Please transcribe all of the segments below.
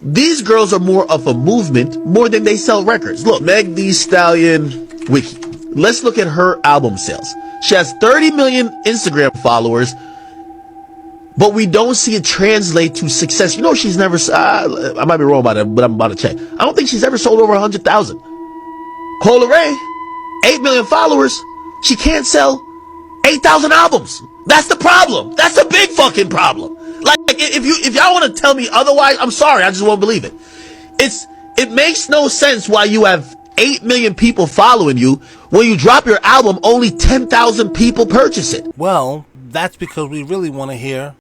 These girls are more of a movement more than they sell records. Look, Meg Thee Stallion Wiki. Let's look at her album sales. She has 30 million Instagram followers, but we don't see it translate to success. You know, she's never, I might be wrong about it, but I'm about to check. I don't think she's ever sold over 100,000. Cola Ray, 8 million followers. She can't sell 8,000 albums. That's the problem. That's a big fucking problem. Like, if y'all want to tell me otherwise, I'm sorry, I just won't believe it. It makes no sense why you have 8 million people following you. When you drop your album, only 10,000 people purchase it. Well, that's because we really want to hear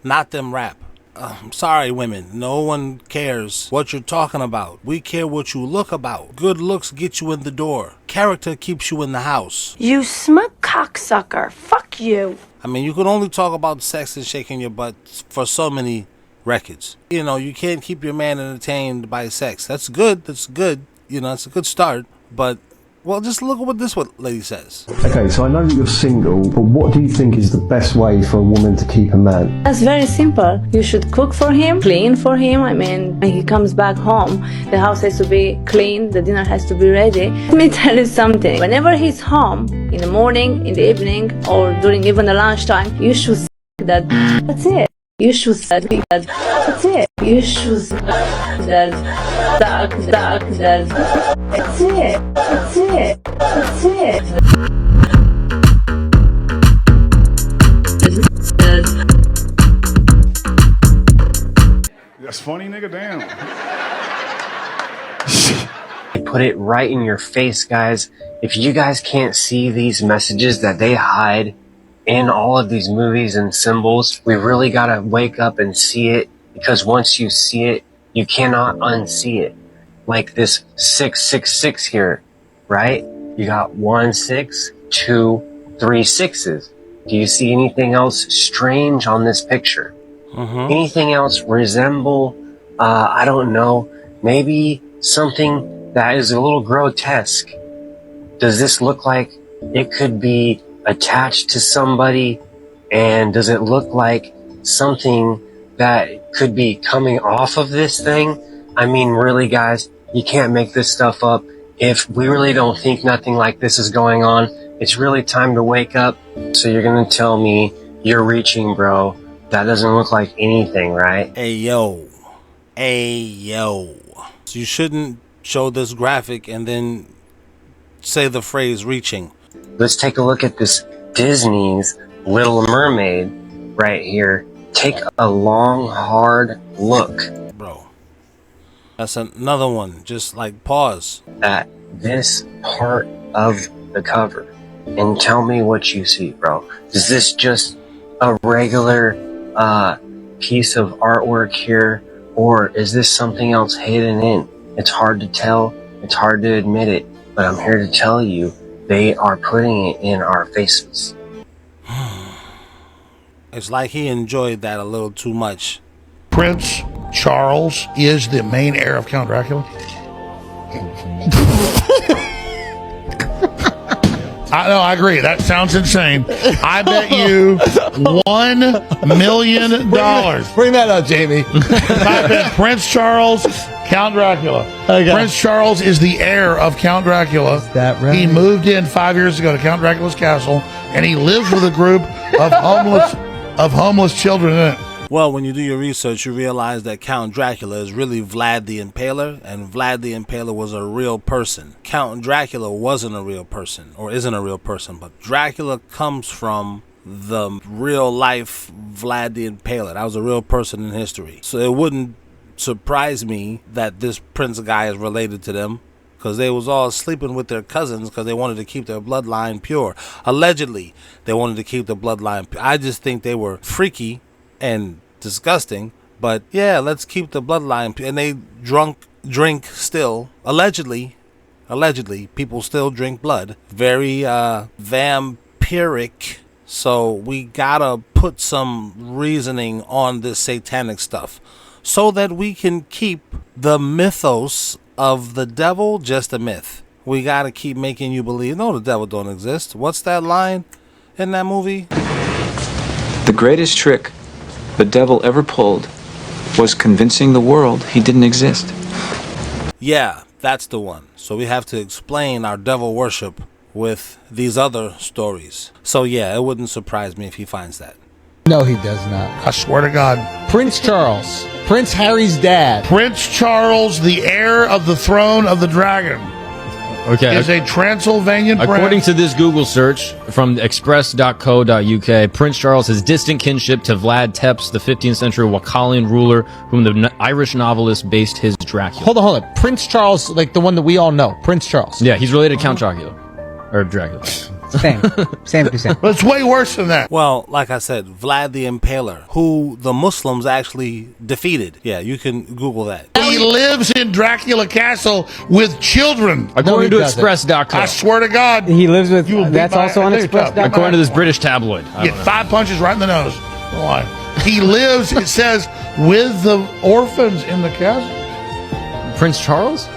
not them rap. I'm sorry, women. No one cares what you're talking about. We care what you look about. Good looks get you in the door. Character keeps you in the house. You smug cocksucker. Fuck you. I mean, you can only talk about sex and shaking your butt for so many records. You know, you can't keep your man entertained by sex. That's good. That's good. You know, it's a good start. But, well, just look at what this lady says. Okay, so I know that you're single, but what do you think is the best way for a woman to keep a man? That's very simple. You should cook for him, clean for him. I mean, when he comes back home, the house has to be clean, the dinner has to be ready. Let me tell you something. Whenever he's home, in the morning, in the evening, or during even the lunchtime, you should that. That's it. You should that. That's it. You should that. That's it. That's it. That's it. That's funny, nigga. Damn. Put it right in your face, guys. If you guys can't see these messages that they hide in all of these movies and symbols, we really gotta wake up and see it, because once you see it, you cannot unsee it. Like this 666 here, right? You got 1 6, 2, 3 6s. Do you see anything else strange on this picture? Anything else resemble, I don't know, maybe something that is a little grotesque? Does this look like it could be attached to somebody? And does it look like something that could be coming off of this thing? I mean, really, guys, you can't make this stuff up. If we really don't think nothing like this is going on, it's really time to wake up. So you're gonna tell me you're reaching, bro. That doesn't look like anything, right? Hey, yo. Hey, yo. So you shouldn't show this graphic and then say the phrase reaching. Let's take a look at this Disney's Little Mermaid right here. Take a long, hard look. Bro, that's another one. Just like pause at this part of the cover and tell me what you see, bro. Is this just a regular piece of artwork here, or is this something else hidden in? It's hard to tell. It's hard to admit it, but I'm here to tell you they are putting it in our faces. It's like he enjoyed that a little too much. Prince Charles is the main heir of Count Dracula? I agree. That sounds insane. I bet you $1 million. Bring that up, Jamie. I bet Prince Charles, Count Dracula. Okay. Prince Charles is the heir of Count Dracula. Is that right? He moved in 5 years ago to Count Dracula's castle, and he lives with a group of homeless children in it. Well, when you do your research, you realize that Count Dracula is really Vlad the Impaler, and Vlad the Impaler was a real person. Count Dracula wasn't a real person, or isn't a real person, but Dracula comes from the real life Vlad the Impaler. That was a real person in history. So it wouldn't surprise me that this prince guy is related to them, because they was all sleeping with their cousins because they wanted to keep their bloodline pure. Allegedly, they wanted to keep the bloodline pure. I just think they were freaky and disgusting, but yeah, let's keep the bloodline pure. And they drink still. Allegedly, people still drink blood. Very vampiric. So we gotta put some reasoning on this satanic stuff so that we can keep the mythos of the devil just a myth. We gotta keep making you believe, no, the devil don't exist. What's that line in that movie? The greatest trick the devil ever pulled was convincing the world he didn't exist. Yeah, that's the one. So we have to explain our devil worship with these other stories. So yeah, it wouldn't surprise me if he finds that. No, he does not. I swear to God. Prince Charles, Prince Harry's dad. Prince Charles, the heir of the throne of the dragon, is a Transylvanian prince. According to this Google search from express.co.uk, Prince Charles has distant kinship to Vlad Tepes, the 15th century Wakalyan ruler, whom the Irish novelist based his Dracula. Hold on. Prince Charles, like the one that we all know. Prince Charles. Yeah, he's related to Count Dracula. Or Dracula. Same to same. But it's way worse than that. Well, like I said, Vlad the Impaler, who the Muslims actually defeated. Yeah, you can Google that. He lives in Dracula Castle with children. According to express.com. I swear to God. He lives with, that's also on express.com. According to this British tabloid. Get 5 punches right in the nose. Why? He lives, it says, with the orphans in the castle. Prince Charles?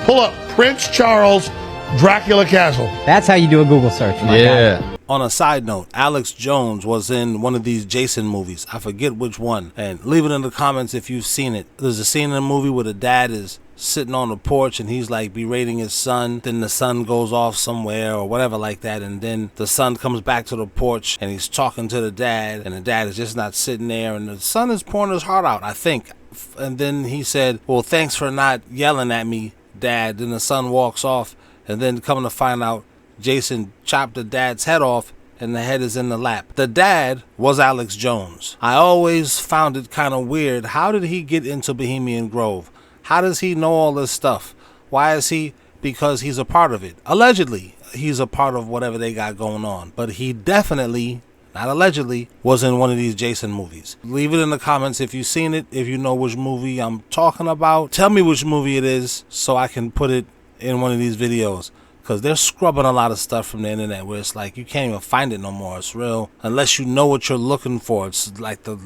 Pull up Prince Charles, Dracula Castle. That's how you do a Google search. My God. On a side note, Alex Jones was in one of these Jason movies. I forget which one. And leave it in the comments if you've seen it. There's a scene in the movie where the dad is sitting on the porch and he's like berating his son. Then the son goes off somewhere or whatever like that. And then the son comes back to the porch and he's talking to the dad. And the dad is just not sitting there. And the son is pouring his heart out, I think. And then he said, well, thanks for not yelling at me, Dad. Then the son walks off. And then coming to find out, Jason chopped the dad's head off and the head is in the lap. The dad was Alex Jones. I always found it kind of weird. How did he get into Bohemian Grove? How does he know all this stuff? Why is he? Because he's a part of it. Allegedly, he's a part of whatever they got going on. But he definitely, not allegedly, was in one of these Jason movies. Leave it in the comments if you've seen it, if you know which movie I'm talking about. Tell me which movie it is so I can put it in one of these videos, because they're scrubbing a lot of stuff from the internet where it's like you can't even find it no more. It's real unless you know what you're looking for. It's like the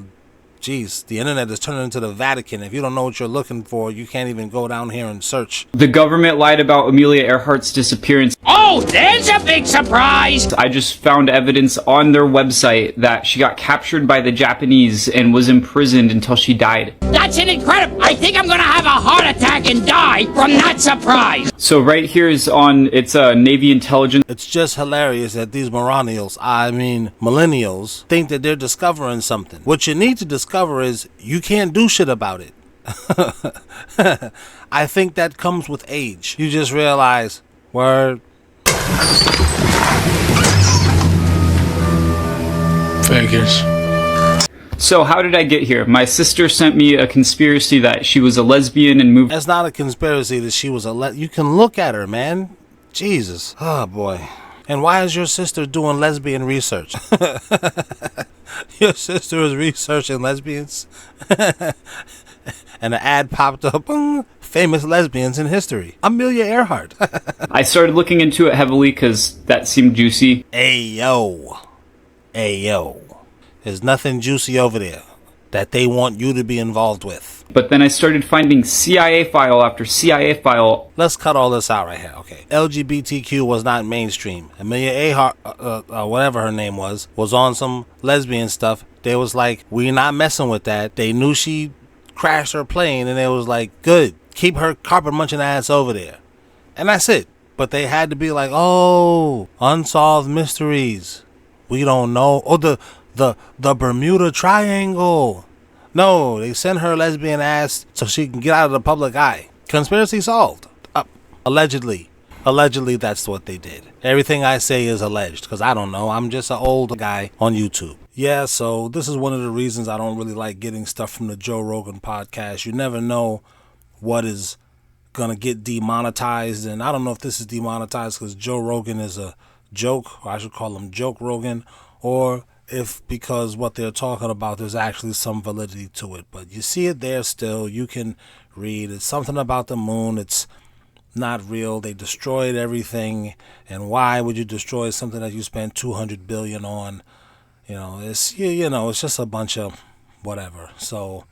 internet is turning into the Vatican. If you don't know what you're looking for, you can't even go down here and search. The government lied about Amelia Earhart's disappearance. Oh, there's a big surprise! I just found evidence on their website that she got captured by the Japanese and was imprisoned until she died. That's an incredible. I think I'm gonna have a heart attack and die from that surprise. So right here is on, it's Navy intelligence. It's just hilarious that these millennials think that they're discovering something. What you need to discover is you can't do shit about it. I think that comes with age. You just realize, word. Figures. So how did I get here? My sister sent me a conspiracy that she was a lesbian and moved. That's not a conspiracy that she was you can look at her, man. Jesus. Oh, boy. And why is your sister doing lesbian research? Your sister is researching lesbians? And an ad popped up. Famous lesbians in history. Amelia Earhart. I started looking into it heavily because that seemed juicy. Ayo. There's nothing juicy over there that they want you to be involved with. But then I started finding CIA file after CIA file. Let's cut all this out right here, okay? LGBTQ was not mainstream. Amelia Earhart, whatever her name was on some lesbian stuff. They was like, we're not messing with that. They knew she crashed her plane, and they was like, good. Keep her carpet munching ass over there. And that's it. But they had to be like, oh, unsolved mysteries. We don't know. Oh, the Bermuda Triangle. No, they sent her lesbian ass so she can get out of the public eye. Conspiracy solved. Allegedly. Allegedly, that's what they did. Everything I say is alleged, because I don't know. I'm just an old guy on YouTube. Yeah, so this is one of the reasons I don't really like getting stuff from the Joe Rogan podcast. You never know what is going to get demonetized. And I don't know if this is demonetized because Joe Rogan is a joke, or I should call him Joke Rogan, or if because what they're talking about, there's actually some validity to it. But you see it there still. You can read. It's something about the moon. It's not real. They destroyed everything. And why would you destroy something that you spent $200 billion on? It's just a bunch of whatever. So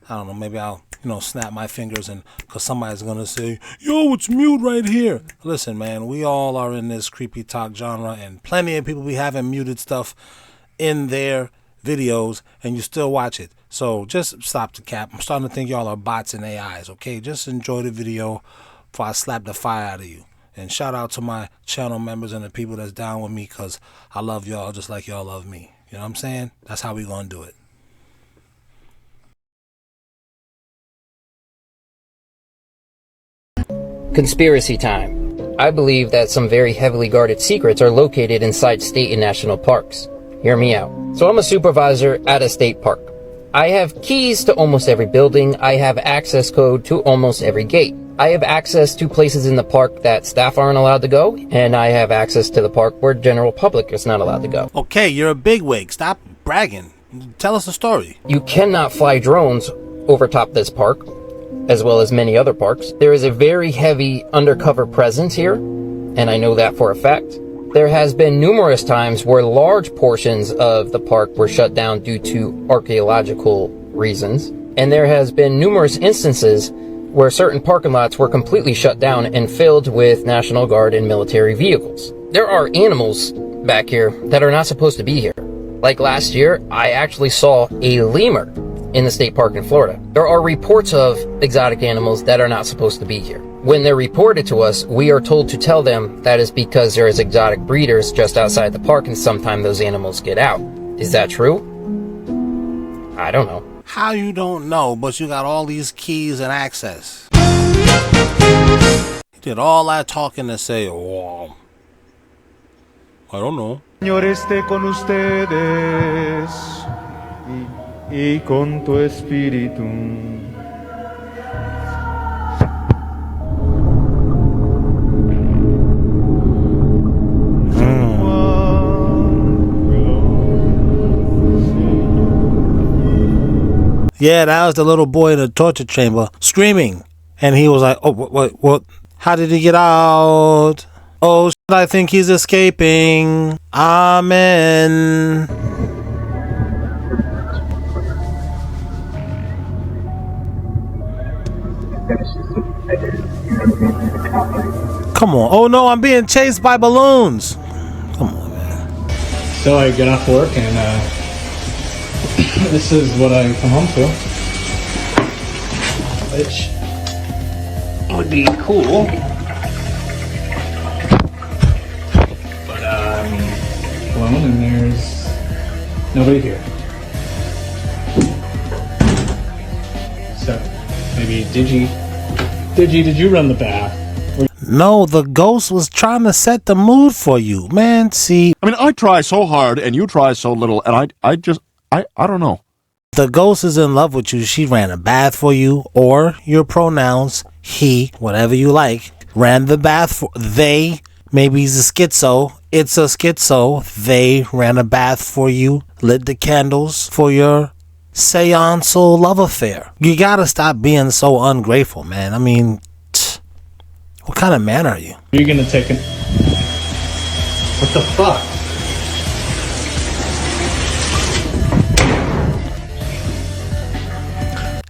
I don't know. Maybe I'll snap my fingers, and because somebody's gonna say, yo, it's mute right here. Listen, man, we all are in this creepy talk genre, and plenty of people be having muted stuff in their videos and you still watch it. So just stop the cap. I'm starting to think y'all are bots and AIs, okay? Just enjoy the video before I slap the fire out of you. And shout out to my channel members and the people that's down with me, because I love y'all just like y'all love me. You know what I'm saying? That's how we gonna do it. Conspiracy time. I believe that some very heavily guarded secrets are located inside state and national parks. Hear me out. So I'm a supervisor at a state park. I have keys to almost every building. I have access code to almost every gate. I have access to places in the park that staff aren't allowed to go, and I have access to the park where general public is not allowed to go. Okay, you're a bigwig. Stop bragging. Tell us a story. You cannot fly drones over top this park, as well as many other parks. There is a very heavy undercover presence here, and I know that for a fact. There has been numerous times where large portions of the park were shut down due to archaeological reasons, and there has been numerous instances where certain parking lots were completely shut down and filled with National Guard and military vehicles. There are animals back here that are not supposed to be here. Like last year, I actually saw a lemur in the state park in Florida. There are reports of exotic animals that are not supposed to be here. When they're reported to us, we are told to tell them that is because there is exotic breeders just outside the park and sometimes those animals get out. Is that true? I don't know. How you don't know, but you got all these keys and access? You did all that talking to say, oh, I don't know. Señor esté con ustedes y con tu espíritu. Yeah, that was the little boy in the torture chamber screaming. And he was like, oh, what? How did he get out? Oh, shit, I think he's escaping. Amen. Come on. Oh, no, I'm being chased by balloons. Come on, man. So I get off work and, this is what I come home to, which would be cool, but I'm alone and there's nobody here. So maybe did you run the bath? No, the ghost was trying to set the mood for you, man. See, I mean, I try so hard and you try so little, and I don't know. The ghost is in love with you. She ran a bath for you, or your pronouns, he, whatever you like, ran the bath for they. Maybe he's a schizo. It's a schizo. They ran a bath for you, lit the candles for your seance love affair. You gotta stop being so ungrateful, man. I mean, what kind of man are you? You're gonna take it. What the fuck?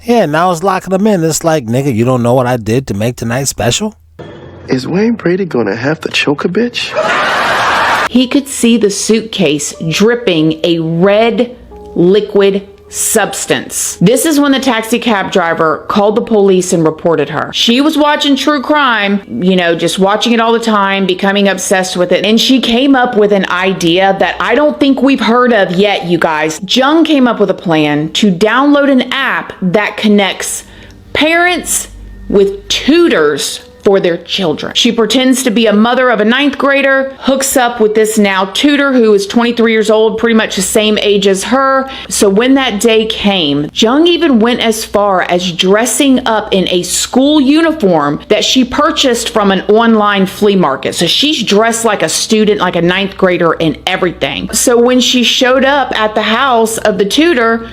Yeah, now it's locking them in. It's like, nigga, you don't know what I did to make tonight special? Is Wayne Brady gonna have to choke a bitch? He could see the suitcase dripping a red liquid substance. This is when the taxi cab driver called the police and reported her. She was watching true crime, just watching it all the time, becoming obsessed with it. And she came up with an idea that I don't think we've heard of yet, you guys. Jung came up with a plan to download an app that connects parents with tutors for their children. She pretends to be a mother of a 9th grader, hooks up with this now tutor who is 23 years old, pretty much the same age as her. So when that day came, Jung even went as far as dressing up in a school uniform that she purchased from an online flea market. So she's dressed like a student, like a 9th grader and everything. So when she showed up at the house of the tutor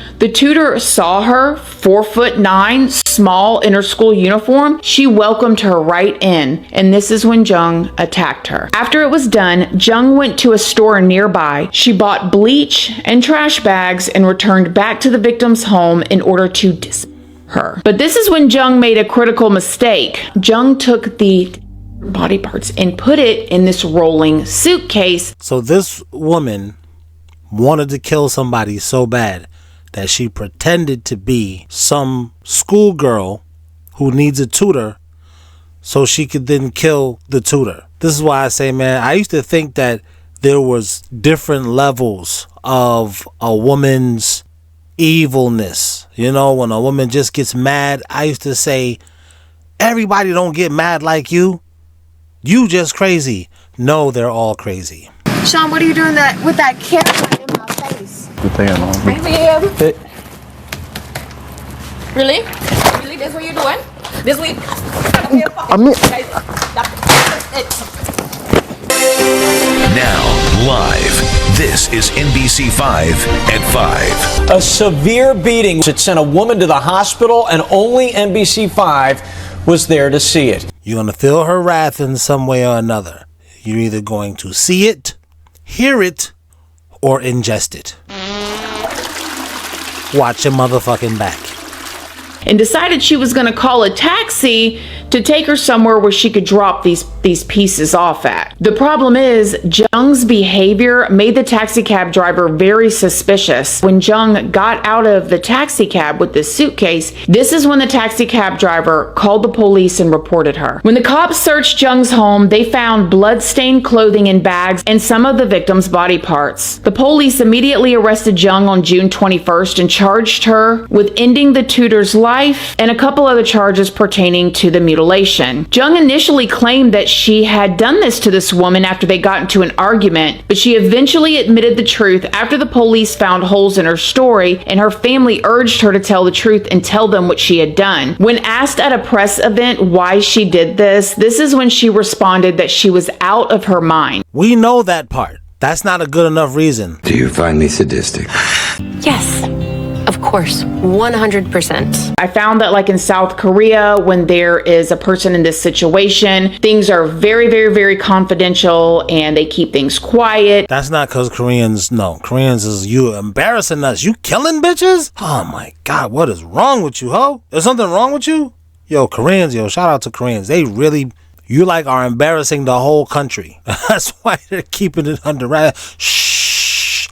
saw her, 4'9", small, in her school uniform. She welcomed her right in, and this is when Jung attacked her. After it was done, Jung went to a store nearby. She bought bleach and trash bags and returned back to the victim's home in order to dismiss her. But this is when Jung made a critical mistake. Jung took the body parts and put it in this rolling suitcase. So this woman wanted to kill somebody so bad that she pretended to be some schoolgirl who needs a tutor so she could then kill the tutor. This is why I say, man, I used to think that there was different levels of a woman's evilness. You know, when a woman just gets mad, I used to say, everybody don't get mad like you. You just crazy. No, they're all crazy. Sean, what are you doing with that camera in my face? Good thing I'm on. Really? Really? That's what you're doing? This week? Now, live, this is NBC5 at 5. A severe beating. It sent a woman to the hospital, and only NBC5 was there to see it. You're going to feel her wrath in some way or another. You're either going to see it, hear it, or ingest it. Watch your motherfucking back. And decided she was going to call a taxi to take her somewhere where she could drop these pieces off at. The problem is, Jung's behavior made the taxi cab driver very suspicious. When Jung got out of the taxi cab with this suitcase, this is when the taxi cab driver called the police and reported her. When the cops searched Jung's home, they found blood-stained clothing in bags and some of the victim's body parts. The police immediately arrested Jung on June 21st and charged her with ending the tutor's life and a couple other charges pertaining to the mutilation. Jung initially claimed that she had done this to this woman after they got into an argument, but she eventually admitted the truth after the police found holes in her story, and her family urged her to tell the truth and tell them what she had done. When asked at a press event why she did this is when she responded that she was out of her mind. We know that part. That's not a good enough reason. Do you find me sadistic? Yes. Of course, 100%. I found that like in South Korea, when there is a person in this situation, things are very, very, very confidential and they keep things quiet. That's not because Koreans, no. Koreans is you embarrassing us. You killing bitches? Oh my God, what is wrong with you, ho? Is something wrong with you? Yo, Koreans, shout out to Koreans. They really, you like are embarrassing the whole country. That's why they're keeping it under wraps. Shh.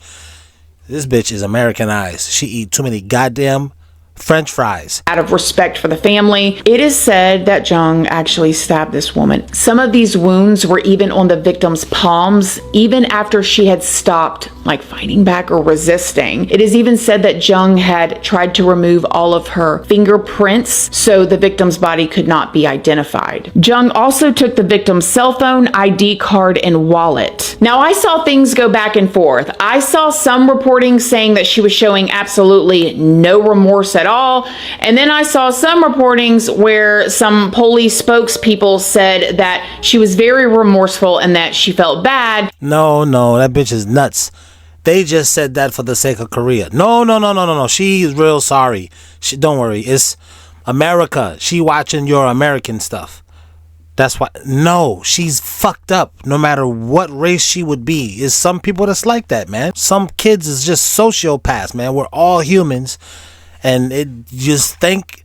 This bitch is Americanized. She eat too many goddamn French fries. Out of respect for the family, it is said that Jung actually stabbed this woman. Some of these wounds were even on the victim's palms, even after she had stopped like fighting back or resisting. It is even said that Jung had tried to remove all of her fingerprints so the victim's body could not be identified. Jung also took the victim's cell phone, ID card, and wallet. Now, I saw things go back and forth. I saw some reporting saying that she was showing absolutely no remorse at all. And then I saw some reportings where some police spokespeople said that she was very remorseful and that she felt bad. No, that bitch is nuts. They just said that for the sake of Korea. No. She's real sorry. Don't worry. It's America. She watching your American stuff. That's why. No, she's fucked up no matter what race she would be. Is some people that's like that, man. Some kids is just sociopaths, man. We're all humans. And it just thank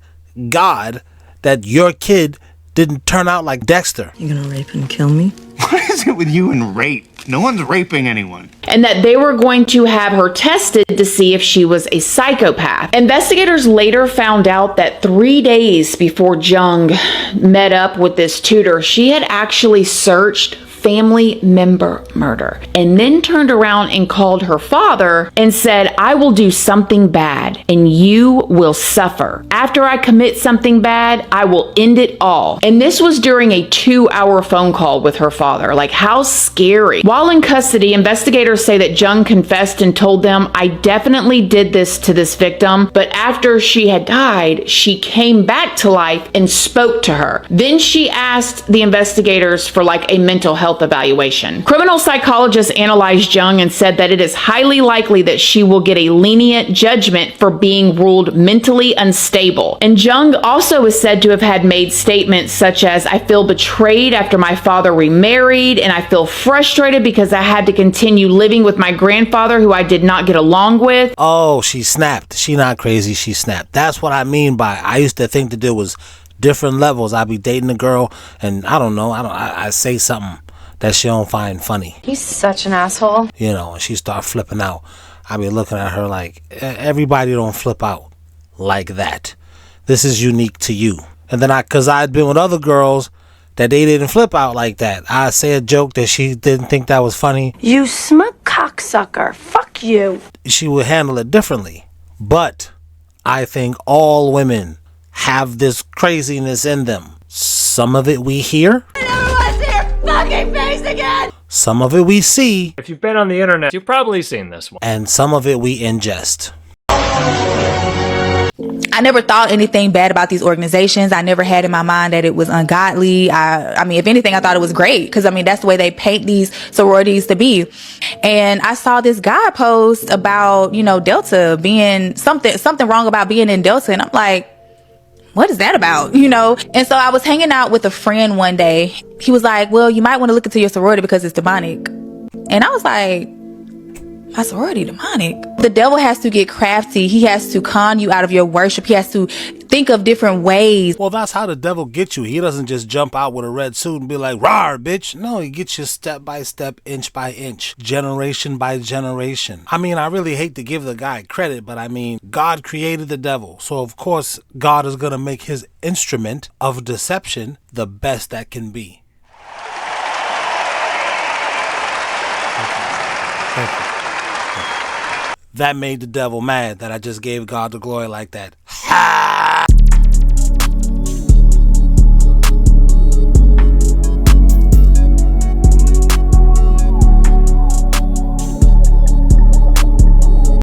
God that your kid didn't turn out like Dexter. You gonna rape and kill me? What is it with you and rape? No one's raping anyone. And that they were going to have her tested to see if she was a psychopath. Investigators later found out that 3 days before Jung met up with this tutor, she had actually searched family member murder and then turned around and called her father and said, I will do something bad and you will suffer. After I commit something bad, I will end it all. And this was during a 2-hour phone call with her father. Like, how scary. While in custody, investigators say that Jung confessed and told them, I definitely did this to this victim, but after she had died, she came back to life and spoke to her. Then she asked the investigators for like a mental health evaluation. Criminal psychologists analyzed Jung and said that it is highly likely that she will get a lenient judgment for being ruled mentally unstable. And Jung also is said to have had made statements such as, I feel betrayed after my father remarried, and I feel frustrated because I had to continue living with my grandfather who I did not get along with. Oh, she snapped. She not crazy. She snapped. That's what I mean by I used to think that there was different levels. I'd be dating a girl and I don't know. I say something that she don't find funny. He's such an asshole. You know, and she start flipping out. I be looking at her like, everybody don't flip out like that. This is unique to you. And then cause I'd been with other girls that they didn't flip out like that. I say a joke that she didn't think that was funny. You smug cocksucker. Fuck you. She would handle it differently. But I think all women have this craziness in them. Some of it we hear. I never want to see your fucking face again. Some of it we see. If you've been on the internet, you've probably seen this one. And some of it we ingest. I never thought anything bad about these organizations. I never had in my mind that it was ungodly. I mean, if anything, I thought it was great because, I mean, that's the way they paint these sororities to be. And I saw this guy post about, you know, Delta being something wrong about being in Delta. And I'm like, what is that about? You know? And so I was hanging out with a friend one day. He was like, well, you might want to look into your sorority because it's demonic. And I was like, my sorority demonic? The devil has to get crafty. He has to con you out of your worship. He has to think of different ways. Well, that's how the devil gets you. He doesn't just jump out with a red suit and be like, rawr, bitch. No, he gets you step by step, inch by inch, generation by generation. I mean, I really hate to give the guy credit, but I mean, God created the devil. So, of course, God is going to make his instrument of deception the best that can be. Thank you. That made the devil mad that I just gave God the glory like that.